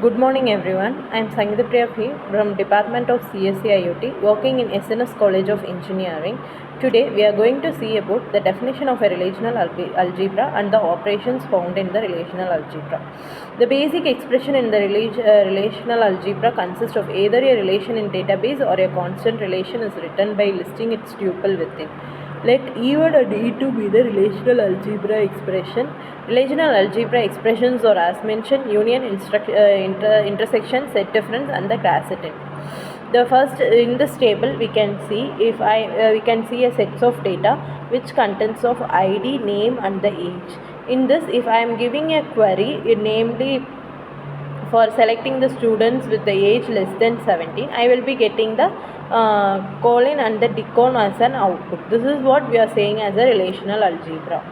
Good morning everyone. I am Sangeeta Priya from Department of CSE IoT working in SNS College of Engineering. Today we are going to see about the definition of a relational algebra and the operations found in the relational algebra. The basic expression in the relational algebra consists of either a relation in database or a constant relation is written by listing its tuple within. Let E1 and E2 be the relational algebra expression. Relational algebra expressions are as mentioned union, intersection, set difference and the quotient. The first in this table we can see we can see a sets of data which contains of ID, name and the age. In this, if I am giving a query, namely for selecting the students with the age less than 17, I will be getting the colon and the decolon as an output. This is what we are saying as a relational algebra.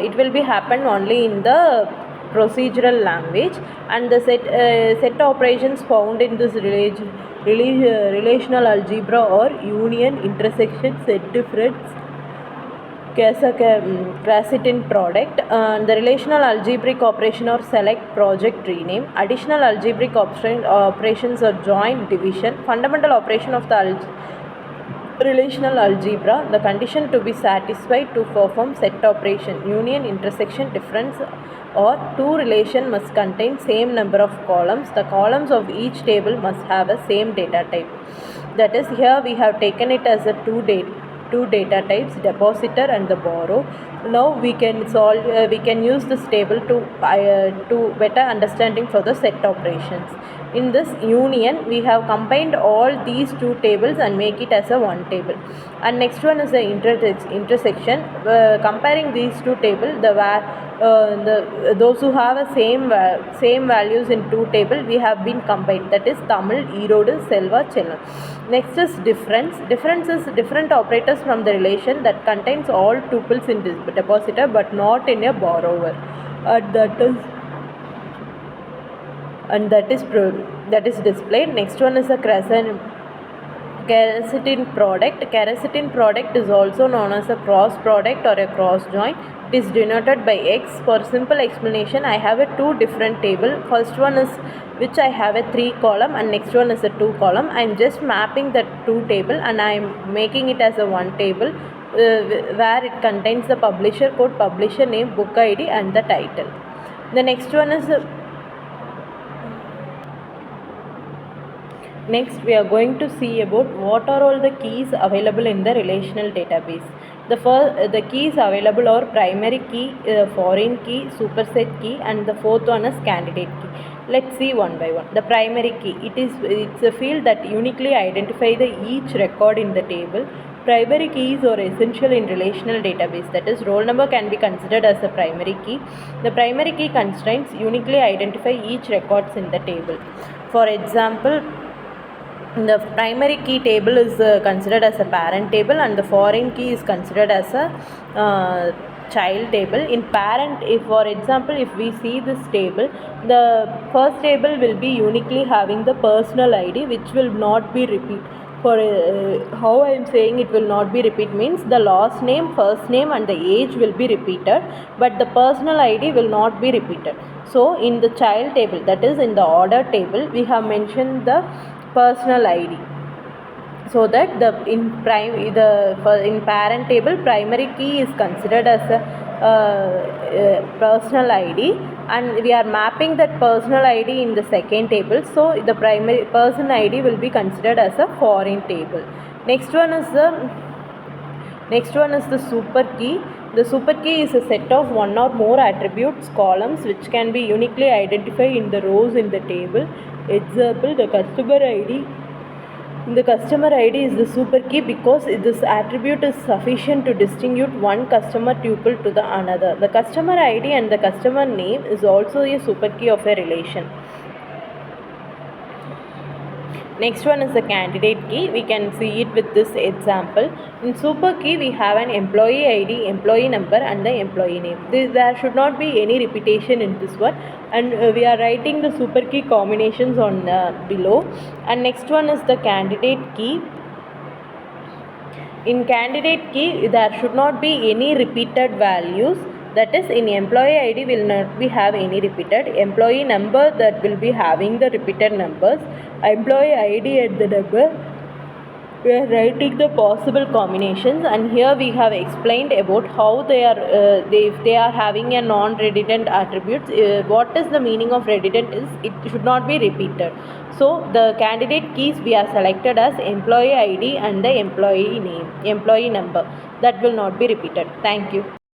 It will be happen only in the procedural language, and the set operations found in this relational algebra are union, intersection, set difference, quotient product, the relational algebraic operation or select, project, rename. Additional algebraic operations are join, division. Fundamental operation of the relational algebra, the condition to be satisfied to perform set operation, union, intersection, difference, or two relation must contain same number of columns. The columns of each table must have a same data type. That is, here we have taken it as a two data types, depositor and the borrow. Now we can solve we can use this table to better understanding for the set operations. In this union, we have combined all these two tables and make it as a one table. And next one is the intersection. Comparing these two tables, those who have a same values in two table, we have been combined. That is Tamil, Erodu, Selva, Chellam. Next is difference. Difference is different operators from the relation that contains all tuples in depositor but not in a borrower. That is displayed. Next one is a quotient product. Quotient product is also known as a cross product or a cross join. It is denoted by X. For simple explanation, I have a two different table. First one is which I have a 3 column and next one is a 2 column. I am just mapping the two table and I am making it as a one table where it contains the publisher code, publisher name, book ID and the title. The next one is Next, we are going to see about what are all the keys available in the relational database. The keys available are primary key, foreign key, superset key, and the fourth one is candidate key. Let's see one by one. The primary key, it's a field that uniquely identify each record in the table. Primary keys are essential in relational database. That is, roll number can be considered as a primary key. The primary key constraints uniquely identify each records in the table. For example, the primary key table is considered as a parent table and the foreign key is considered as a child table. In parent, if for example if we see this table, the first table will be uniquely having the personal ID which will not be repeat. For how I am saying it will not be repeat means the last name, first name and the age will be repeated, but the personal ID will not be repeated. So in the child table, that is in the order table, we have mentioned the personal ID, so that in parent table primary key is considered as a personal ID, and we are mapping that personal ID in the second table, so the primary person ID will be considered as a foreign table. Next one is the super key. The super key is a set of one or more attributes, columns, which can be uniquely identified in the rows in the table. Example, the customer ID. The customer ID is the super key because this attribute is sufficient to distinguish one customer tuple to the another. The customer ID and the customer name is also a super key of a relation. Next one is the candidate key. We can see it with this example. In super key, we have an employee ID, employee number and the employee name. There should not be any repetition in this one, and we are writing the super key combinations on below. And next one is the candidate key. In candidate key, there should not be any repeated values. That is, in employee ID will not be have any repeated. Employee number, that will be having the repeated numbers. Employee ID and the number, we are writing the possible combinations, and here we have explained about how they are if they are having a non-redundant attributes, what is the meaning of redundant is it should not be repeated. So the candidate keys we are selected as employee ID and the employee name, employee number, that will not be repeated. Thank you.